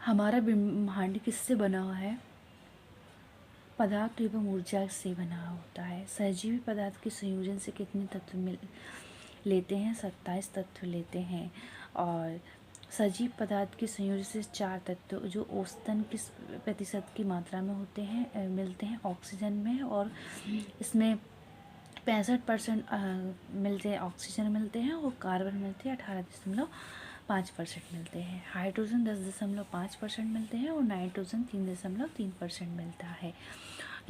हमारा ब्रह्मांड किससे बना हुआ है? पदार्थ एवं ऊर्जा से बना होता है। सहजीवी पदार्थ के संयोजन से कितने तत्व लेते हैं? 27 तत्व लेते हैं। और सजीव पदार्थ के संयोजन से 4 तत्व जो औसतन किस प्रतिशत की मात्रा में होते हैं मिलते हैं? ऑक्सीजन में, और इसमें 65% मिलते हैं, ऑक्सीजन मिलते हैं, और कार्बन मिलते हैं 18.5% मिलते हैं। हाइड्रोजन 10.5% मिलते हैं, और नाइट्रोजन 3.3% मिलता है।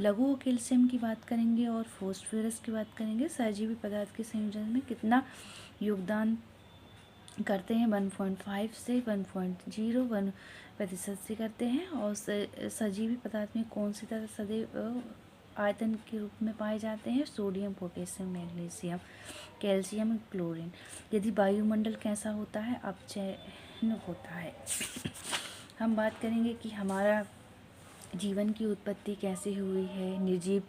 लघु और कैल्शियम की बात करेंगे और फॉस्फोरस की बात करेंगे। सहजीवी पदार्थ के संयोजन में कितना योगदान करते हैं? 1.5 से 1.01% से करते हैं। और सजीवी पदार्थ में कौन सी तरह सदैव आयतन के रूप में पाए जाते हैं? Sodium, potassium, magnesium, calcium, chlorine. यदि वायुमंडल कैसा होता है? अपचयन होता है। हम बात करेंगे कि हमारा जीवन की उत्पत्ति कैसे हुई है, निर्जीव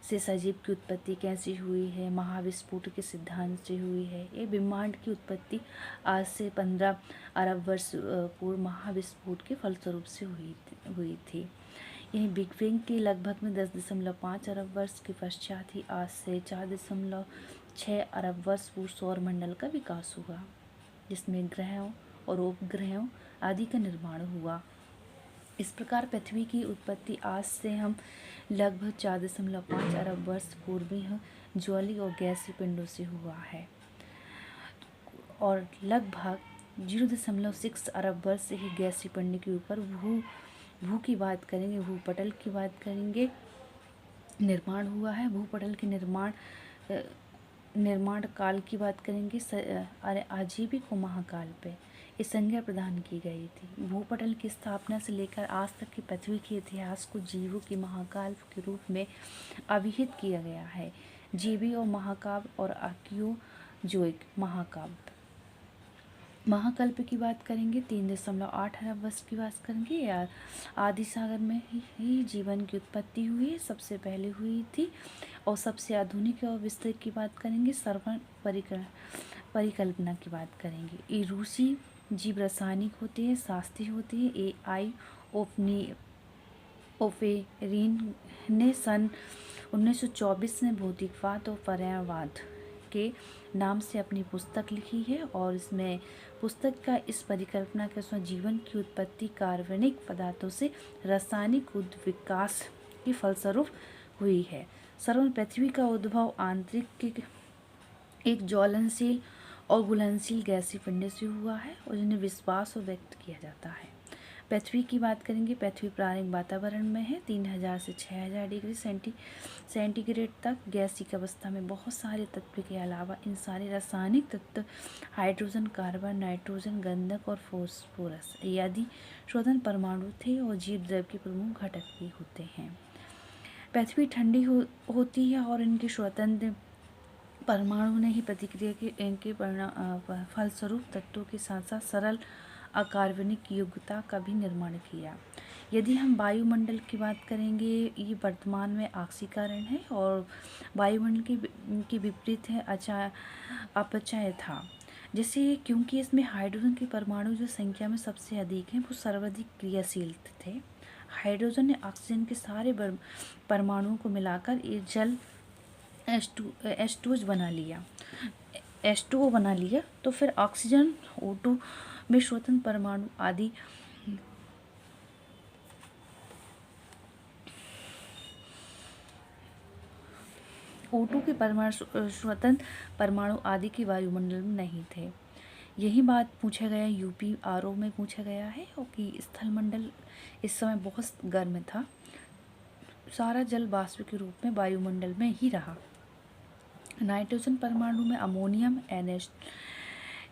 से सजीव की उत्पत्ति कैसी हुई है, महाविस्फोट के सिद्धांत से हुई है। ये ब्रह्मांड की उत्पत्ति आज से 15 अरब वर्ष पूर्व महाविस्फोट के फलस्वरूप से हुई थी। यह बिग बैंग के लगभग में 10.5 अरब वर्ष के पश्चात ही आज से 4.6 अरब वर्ष पूर्व सौर मंडल का विकास हुआ, जिसमें ग्रहों और उपग्रहों आदि का निर्माण हुआ। इस प्रकार पृथ्वी की उत्पत्ति आज से हम लगभग 4.5 अरब वर्ष पूर्व ही ज्वाली और गैसीय पिंडों से हुआ है, और लगभग 0.6 अरब वर्ष से ही गैसीय पिंड के ऊपर भू की बात करेंगे, भूपटल की बात करेंगे, निर्माण हुआ है। भूपटल के निर्माण काल की बात करेंगे, आजीविक और महाकाल पे इस संज्ञा प्रदान की गई थी। भूपटल की स्थापना से लेकर आज तक की पृथ्वी के इतिहास को जीवों के महाकाल के रूप में अभिहित किया गया है। जीवी और महाकाव्य और आर्कियोजोइक महाकाव्य। महाकल्प की बात करेंगे, 3.8 अरब वर्ष की बात करेंगे। यार आदि सागर में ही जीवन की उत्पत्ति हुई है, सबसे पहले हुई थी। और सबसे आधुनिक और विस्तृत की बात करेंगे, श्रवण परिकल्पना की बात करेंगे। ये रूसी जीव रासायनिक होते हैं, शास्त्रीय होते हैं। AI ओपेरिन ने सन 1924 में भौतिकवाद और पर्यावरणवाद के नाम से अपनी पुस्तक लिखी है, और इसमें पुस्तक का इस परिकल्पना के अनुसार जीवन की उत्पत्ति कार्बनिक पदार्थों से रासायनिक विकास के फलस्वरूप हुई है। सर्वप्रथम पृथ्वी का उद्भव आंतरिक एक ज्वलनशील और घुलनशील गैसीय पिंड से हुआ है, और जिन्हें विश्वास और व्यक्त किया जाता है। पृथ्वी की बात करेंगे, पृथ्वी प्रारंभिक वातावरण में है 3000 से 6000 डिग्री सेंटीग्रेड तक। गैसीय अवस्था में बहुत सारे तत्व के अलावा इन सारे रासायनिक तत्व हाइड्रोजन, कार्बन, नाइट्रोजन, गंधक और फॉस्फोरस आदि स्वतंत्र परमाणु थे, और जीव द्रव्य के प्रमुख घटक भी होते हैं। पृथ्वी ठंडी होती है, और इनके स्वतंत्र परमाणु ने ही प्रतिक्रिया के फलस्वरूप तत्वों के साथ साथ सरल अकार्बनिक योग्यता का भी निर्माण किया। यदि हम वायुमंडल की बात करेंगे, ये वर्तमान में ऑक्सीकरण है, और वायुमंडल के विपरीत है अपचय था। जैसे क्योंकि इसमें हाइड्रोजन के परमाणु जो संख्या में सबसे अधिक हैं, वो सर्वाधिक क्रियाशील थे। हाइड्रोजन ने ऑक्सीजन के सारे परमाणुओं को मिलाकर ये जल H2 बना लिया, H2O बना लिया। तो फिर ऑक्सीजन O2 में स्वतंत्र परमाणु आदि O2 के स्वतंत्र परमाणु आदि के वायुमंडल में नहीं थे। यही बात पूछा गया UPRO में पूछा गया है, और कि स्थल मंडल इस समय बहुत गर्म था, सारा जल वाष्प के रूप में वायुमंडल में ही रहा। नाइट्रोजन परमाणु में अमोनियम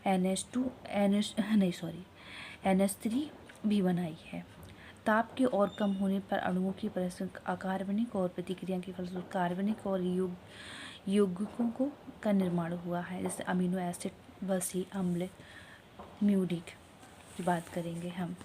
NH3 भी बनाई है। ताप के और कम होने पर अणुओं की परस्पर अकार्बनिक और प्रतिक्रिया के फलस्वरूप कार्बनिक और यौगिकों का निर्माण हुआ है, जैसे अमीनो एसिड, वसी अम्ल, म्यूरिक की बात करेंगे हम।